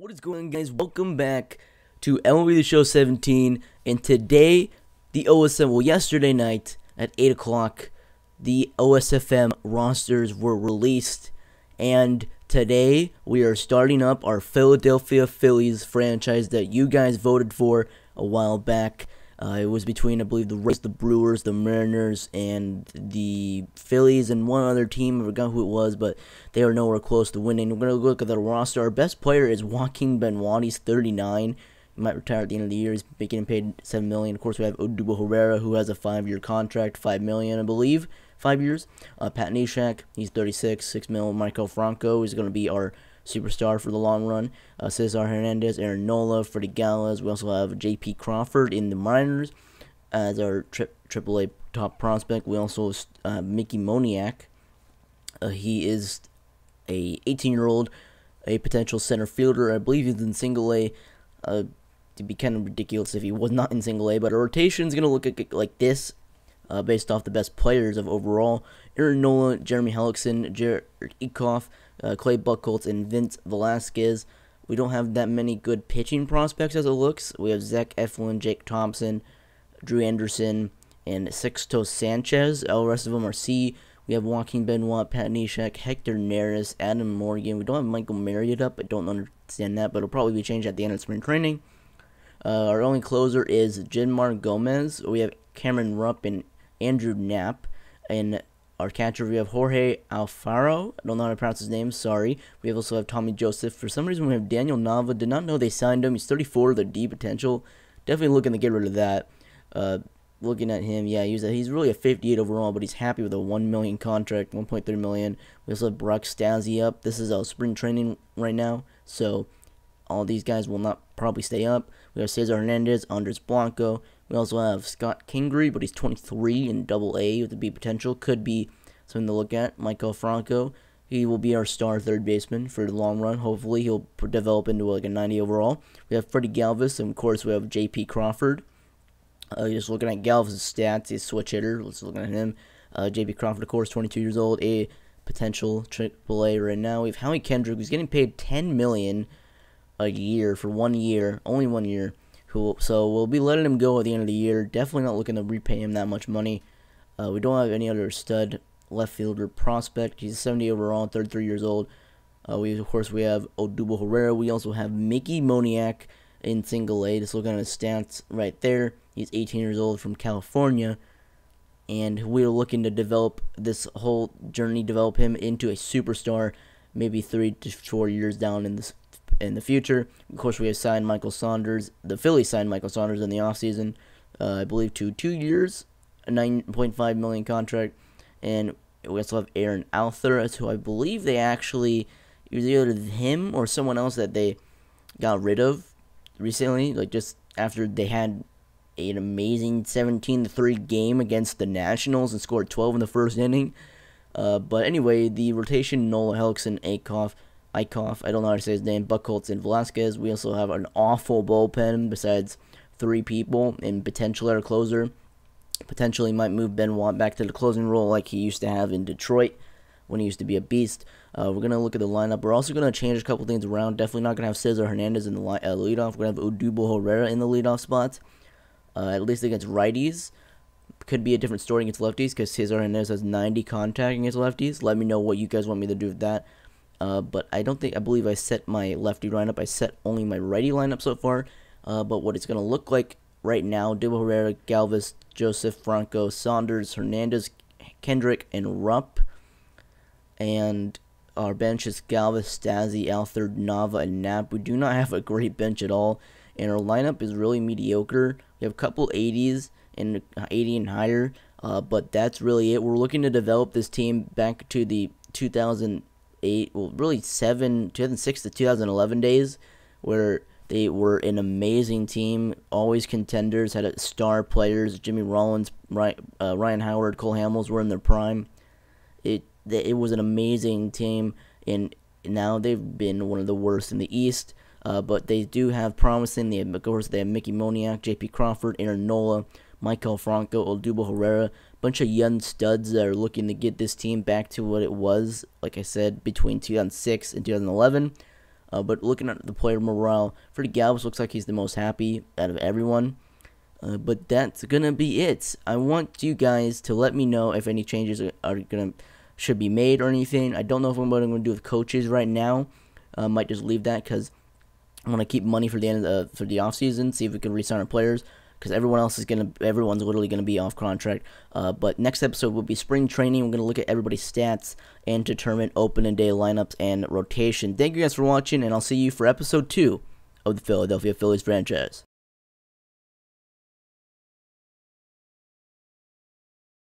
What is going on, guys? Welcome back to MLB The Show 17. And today, the OSM, well, yesterday night at 8 o'clock, the OSFM rosters were released. And today, we are starting up our Philadelphia Phillies franchise that you guys voted for a while back. It was between, I believe, the Rays, the Brewers, the Mariners, and the Phillies, and one other team. I forgot who it was, but they are nowhere close to winning. We're going to look at the roster. Our best player is Joaquin Benoit. He's 39. He might retire at the end of the year. He's getting paid $7 million. Of course, we have Odubel Herrera, who has a 5-year contract, $5 million, I believe, 5 years. Pat Neshek, he's 36, $6 million. Michael Franco is going to be our superstar for the long run. Cesar Hernandez, Aaron Nola, Freddie Gallas. We also have J.P. Crawford in the minors as our AAA top prospect. We also have Mickey Moniak. He is a 18-year-old, a potential center fielder. I believe he's in single A. It'd be kind of ridiculous if he was not in single A, but our rotation is going to look like this based off the best players of overall. Aaron Nola, Jeremy Hellickson, Jared Eckhoff, Clay Buchholz, and Vince Velasquez. We don't have that many good pitching prospects as it looks. We have Zach Eflin, Jake Thompson, Drew Anderson, and Sixto Sanchez. All the rest of them are C. We have Joaquin Benoit, Pat Neshek, Hector Neris, Adam Morgan. We don't have Michael Marriott up. I don't understand that, but it'll probably be changed at the end of spring training. Our only closer is Jinmar Gomez. We have Cameron Rupp and Andrew Knapp. And our catcher, we have Jorge Alfaro. I don't know how to pronounce his name, sorry. We also have Tommy Joseph. For some reason, we have Daniel Nava. Did not know they signed him. He's 34, the D potential. Definitely looking to get rid of that. Looking at him, yeah, he's really a 58 overall, but he's happy with a $1 million contract, $1.3 million. We also have Brock Stassi up. This is our spring training right now, so all these guys will not probably stay up. We have Cesar Hernandez, Andres Blanco. We also have Scott Kingery, but he's 23 in Double-A with the B potential. Could be something to look at. Michael Franco, he will be our star third baseman for the long run. Hopefully, he'll develop into like a 90 overall. We have Freddie Galvis, and of course, we have J.P. Crawford. Just looking at Galvis' stats, he's a switch hitter. Let's look at him. J.P. Crawford, of course, 22 years old, a potential AAA right now. We have Howie Kendrick, who's getting paid $10 million a year for 1 year, only 1 year. So we'll be letting him go at the end of the year. Definitely not looking to repay him that much money. We don't have any other stud left fielder prospect. He's 70 overall, 33 years old. Of course, we have Odubel Herrera. We also have Mickey Moniak in single A. Just looking at his stats right there. He's 18 years old from California. And we're looking to develop this whole journey, develop him into a superstar, maybe 3 to 4 years down in the future. Of course, we have signed Michael Saunders. The Phillies signed Michael Saunders in the offseason, I believe, to 2 years, a $9.5 million contract. And we also have Aaron Althur, who I believe they actually, it was either him or someone else that they got rid of recently, like just after they had an amazing 17-3 game against the Nationals and scored 12 in the first inning. But anyway, the rotation, Nola, Hellickson, Eckhoff, I don't know how to say his name, Buchholz, and Velasquez. We also have an awful bullpen besides 3 people and potentially our closer. Potentially might move Benoit back to the closing role like he used to have in Detroit when he used to be a beast. We're going to look at the lineup. We're also going to change a couple things around. Definitely not going to have Cesar Hernandez in the leadoff. We're going to have Odubel Herrera in the leadoff spots, at least against righties. Could be a different story against lefties because Cesar Hernandez has 90 contact against lefties. Let me know what you guys want me to do with that. But I believe I set my lefty lineup. I set only my righty lineup so far. But what it's going to look like right now, Odubel Herrera, Galvis, Joseph, Franco, Saunders, Hernandez, Kendrick, and Rupp. And our bench is Galvis, Stassi, Althur, Nava, and Knapp. We do not have a great bench at all. And our lineup is really mediocre. We have a couple 80s and 80 and higher. But that's really it. We're looking to develop this team back to the 2008, well, really 2006 to 2011 days, where they were an amazing team, always contenders, had star players. Jimmy Rollins, Ryan Howard, Cole Hamels were in their prime. It was an amazing team, and now they've been one of the worst in the East. But they do have promising. Of course, they have Mickey Moniak, J.P. Crawford, Aaron Nola, Michael Franco, Odubel Herrera, a bunch of young studs that are looking to get this team back to what it was, like I said, between 2006 and 2011. But looking at the player morale, Freddie Galvis looks like he's the most happy out of everyone. But that's gonna be it. I want you guys to let me know if any changes should be made or anything. I don't know what I'm gonna do with coaches right now. Might just leave that because I want to keep money for the end of for the off season. See if we can re-sign our players because everyone's literally gonna be off contract. But next episode will be spring training. We're gonna look at everybody's stats and determine opening day lineups and rotation. Thank you guys for watching, and I'll see you for episode 2 of the Philadelphia Phillies franchise.